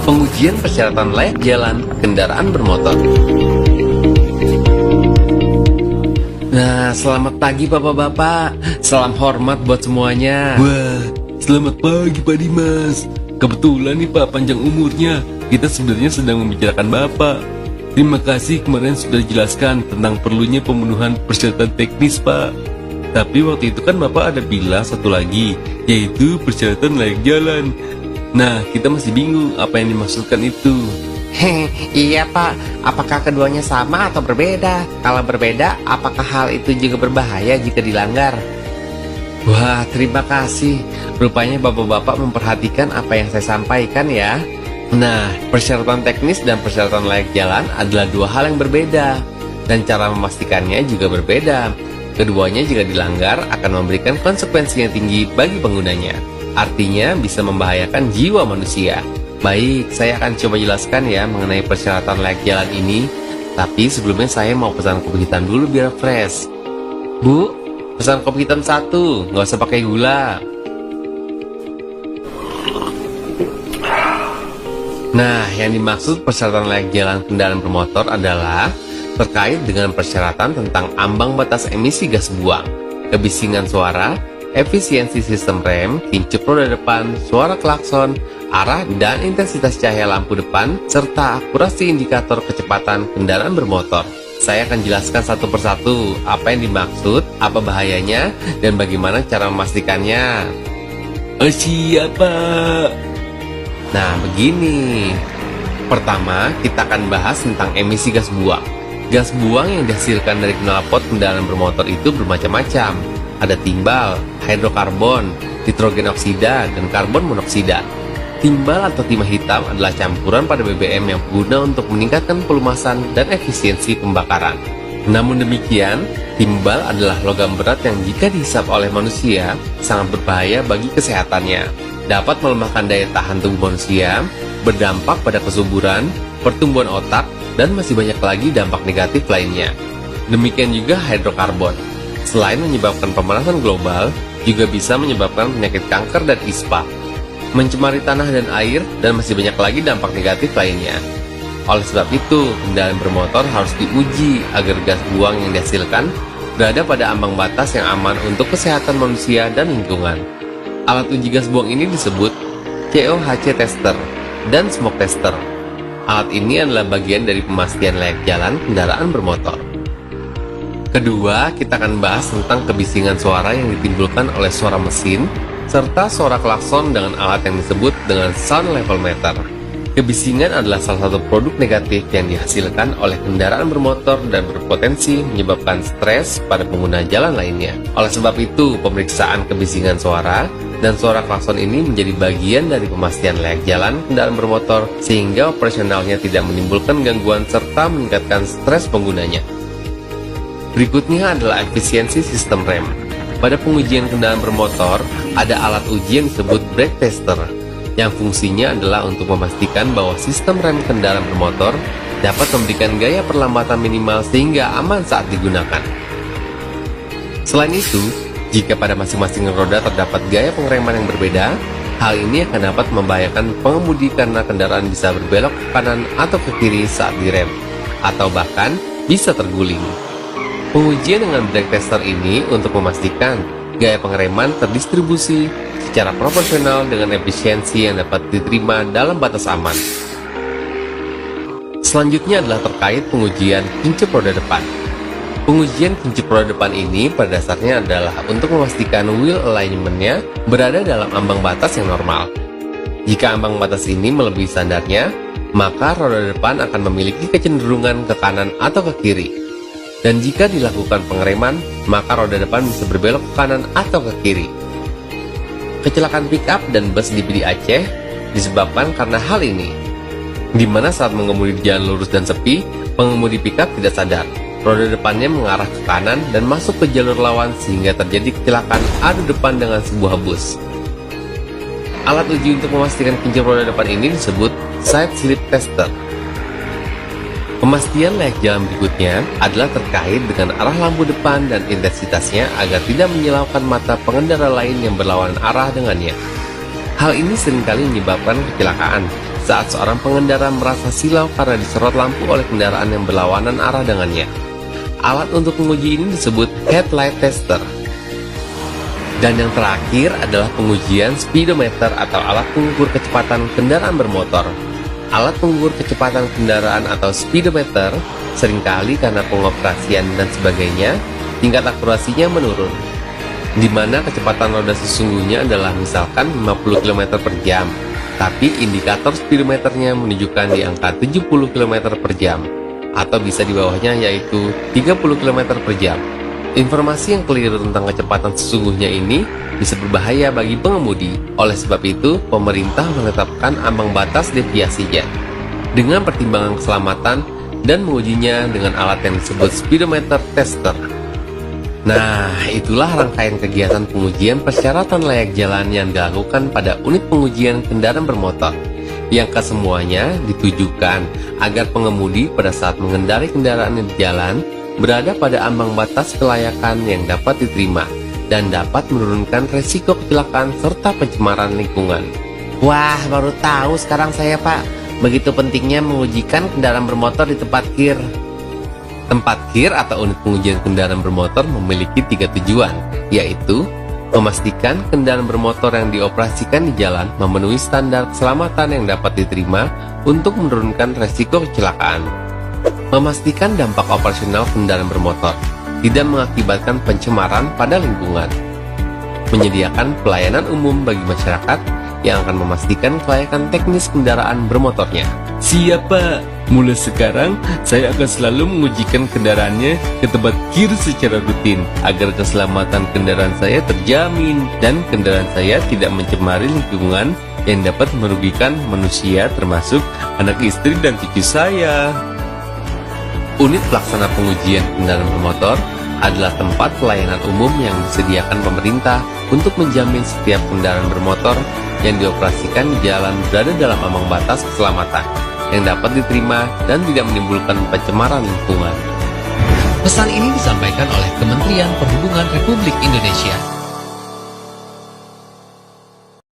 Pengujian persyaratan layak jalan kendaraan bermotor. Nah, selamat pagi bapak-bapak. Salam hormat buat semuanya. Wah, selamat pagi Pak Dimas. Kebetulan nih Pak, panjang umurnya. Kita sebenarnya sedang membicarakan Bapak. Terima kasih kemarin sudah jelaskan tentang perlunya pemenuhan persyaratan teknis Pak. Tapi waktu itu kan Bapak ada bilang satu lagi, yaitu persyaratan layak jalan. Nah, kita masih bingung apa yang dimaksudkan itu. Iya pak, apakah keduanya sama atau berbeda? Kalau berbeda, apakah hal itu juga berbahaya jika dilanggar? Wah, terima kasih. Rupanya bapak-bapak memperhatikan apa yang saya sampaikan ya. Nah, persyaratan teknis dan persyaratan layak jalan adalah dua hal yang berbeda. Dan cara memastikannya juga berbeda. Keduanya jika dilanggar akan memberikan konsekuensi yang tinggi bagi penggunanya. Artinya bisa membahayakan jiwa manusia. Baik, saya akan coba jelaskan ya mengenai persyaratan layak jalan ini. Tapi sebelumnya saya mau pesan kopi hitam dulu biar fresh. Bu, pesan kopi hitam 1, nggak usah pakai gula. Nah, yang dimaksud persyaratan layak jalan kendaraan bermotor adalah terkait dengan persyaratan tentang ambang batas emisi gas buang, kebisingan suara, efisiensi sistem rem, kincup roda depan, suara klakson, arah dan intensitas cahaya lampu depan, serta akurasi indikator kecepatan kendaraan bermotor. Saya akan jelaskan satu persatu apa yang dimaksud, apa bahayanya, dan bagaimana cara memastikannya. Siapa? Nah, begini. Pertama, kita akan bahas tentang emisi gas buang. Gas buang yang dihasilkan dari knalpot kendaraan bermotor itu bermacam-macam. Ada timbal, hidrokarbon, nitrogen oksida, dan karbon monoksida. Timbal atau timah hitam adalah campuran pada BBM yang berguna untuk meningkatkan pelumasan dan efisiensi pembakaran. Namun demikian, timbal adalah logam berat yang jika dihisap oleh manusia sangat berbahaya bagi kesehatannya. Dapat melemahkan daya tahan tubuh manusia, berdampak pada kesuburan, pertumbuhan otak, dan masih banyak lagi dampak negatif lainnya. Demikian juga hidrokarbon. Selain menyebabkan pemanasan global, juga bisa menyebabkan penyakit kanker dan ispa, mencemari tanah dan air, dan masih banyak lagi dampak negatif lainnya. Oleh sebab itu, kendaraan bermotor harus diuji agar gas buang yang dihasilkan berada pada ambang batas yang aman untuk kesehatan manusia dan lingkungan. Alat uji gas buang ini disebut COHC tester dan smoke tester. Alat ini adalah bagian dari pemastian layak jalan kendaraan bermotor. Kedua, kita akan bahas tentang kebisingan suara yang ditimbulkan oleh suara mesin, serta suara klakson dengan alat yang disebut dengan sound level meter. Kebisingan adalah salah satu produk negatif yang dihasilkan oleh kendaraan bermotor dan berpotensi menyebabkan stres pada pengguna jalan lainnya. Oleh sebab itu, pemeriksaan kebisingan suara dan suara klakson ini menjadi bagian dari pemastian layak jalan kendaraan bermotor sehingga operasionalnya tidak menimbulkan gangguan serta meningkatkan stres penggunanya. Berikutnya adalah efisiensi sistem rem. Pada pengujian kendaraan bermotor, ada alat uji yang disebut brake tester, yang fungsinya adalah untuk memastikan bahwa sistem rem kendaraan bermotor dapat memberikan gaya perlambatan minimal sehingga aman saat digunakan. Selain itu, jika pada masing-masing roda terdapat gaya pengereman yang berbeda, hal ini akan dapat membahayakan pengemudi karena kendaraan bisa berbelok ke kanan atau ke kiri saat direm, atau bahkan bisa terguling. Pengujian dengan brake tester ini untuk memastikan gaya pengereman terdistribusi secara proporsional dengan efisiensi yang dapat diterima dalam batas aman. Selanjutnya adalah terkait pengujian kincup roda depan. Pengujian kincup roda depan ini pada dasarnya adalah untuk memastikan wheel alignment-nya berada dalam ambang batas yang normal. Jika ambang batas ini melebihi standarnya, maka roda depan akan memiliki kecenderungan ke kanan atau ke kiri. Dan jika dilakukan pengereman, maka roda depan bisa berbelok ke kanan atau ke kiri. Kecelakaan pick-up dan bus di PD Aceh disebabkan karena hal ini, di mana saat mengemudi di jalan lurus dan sepi, pengemudi pick-up tidak sadar. Roda depannya mengarah ke kanan dan masuk ke jalur lawan sehingga terjadi kecelakaan adu depan dengan sebuah bus. Alat uji untuk memastikan kincup roda depan ini disebut side slip tester. Pemastian layak jalan berikutnya adalah terkait dengan arah lampu depan dan intensitasnya agar tidak menyilaukan mata pengendara lain yang berlawanan arah dengannya. Hal ini seringkali menyebabkan kecelakaan, saat seorang pengendara merasa silau karena disorot lampu oleh kendaraan yang berlawanan arah dengannya. Alat untuk menguji ini disebut headlight tester. Dan yang terakhir adalah pengujian speedometer atau alat pengukur kecepatan kendaraan bermotor. Alat pengukur kecepatan kendaraan atau speedometer seringkali karena pengoperasian dan sebagainya, tingkat akurasinya menurun. Di mana kecepatan roda sesungguhnya adalah misalkan 50 km per jam, tapi indikator speedometernya menunjukkan di angka 70 km per jam, atau bisa di bawahnya yaitu 30 km per jam. Informasi yang keliru tentang kecepatan sesungguhnya ini bisa berbahaya bagi pengemudi. Oleh sebab itu, pemerintah menetapkan ambang batas deviasinya dengan pertimbangan keselamatan dan mengujinya dengan alat yang disebut speedometer tester. Nah, itulah rangkaian kegiatan pengujian persyaratan layak jalan yang dilakukan pada unit pengujian kendaraan bermotor, yang kesemuanya ditujukan agar pengemudi pada saat mengendarai kendaraan di jalan berada pada ambang batas kelayakan yang dapat diterima dan dapat menurunkan resiko kecelakaan serta pencemaran lingkungan. Wah, baru tahu sekarang saya, Pak. Begitu pentingnya mengujikan kendaraan bermotor di tempat KIR. Tempat KIR atau unit pengujian kendaraan bermotor memiliki 3 tujuan, yaitu memastikan kendaraan bermotor yang dioperasikan di jalan memenuhi standar keselamatan yang dapat diterima untuk menurunkan resiko kecelakaan, memastikan dampak operasional kendaraan bermotor tidak mengakibatkan pencemaran pada lingkungan, menyediakan pelayanan umum bagi masyarakat yang akan memastikan kelayakan teknis kendaraan bermotornya. Siapa? Mulai sekarang, saya akan selalu mengujikan kendaraannya ke tempat KIR secara rutin agar keselamatan kendaraan saya terjamin dan kendaraan saya tidak mencemari lingkungan yang dapat merugikan manusia termasuk anak istri dan cucu saya. Unit pelaksana pengujian kendaraan bermotor adalah tempat pelayanan umum yang disediakan pemerintah untuk menjamin setiap kendaraan bermotor yang dioperasikan di jalan berada dalam ambang batas keselamatan yang dapat diterima dan tidak menimbulkan pencemaran lingkungan. Pesan ini disampaikan oleh Kementerian Perhubungan Republik Indonesia.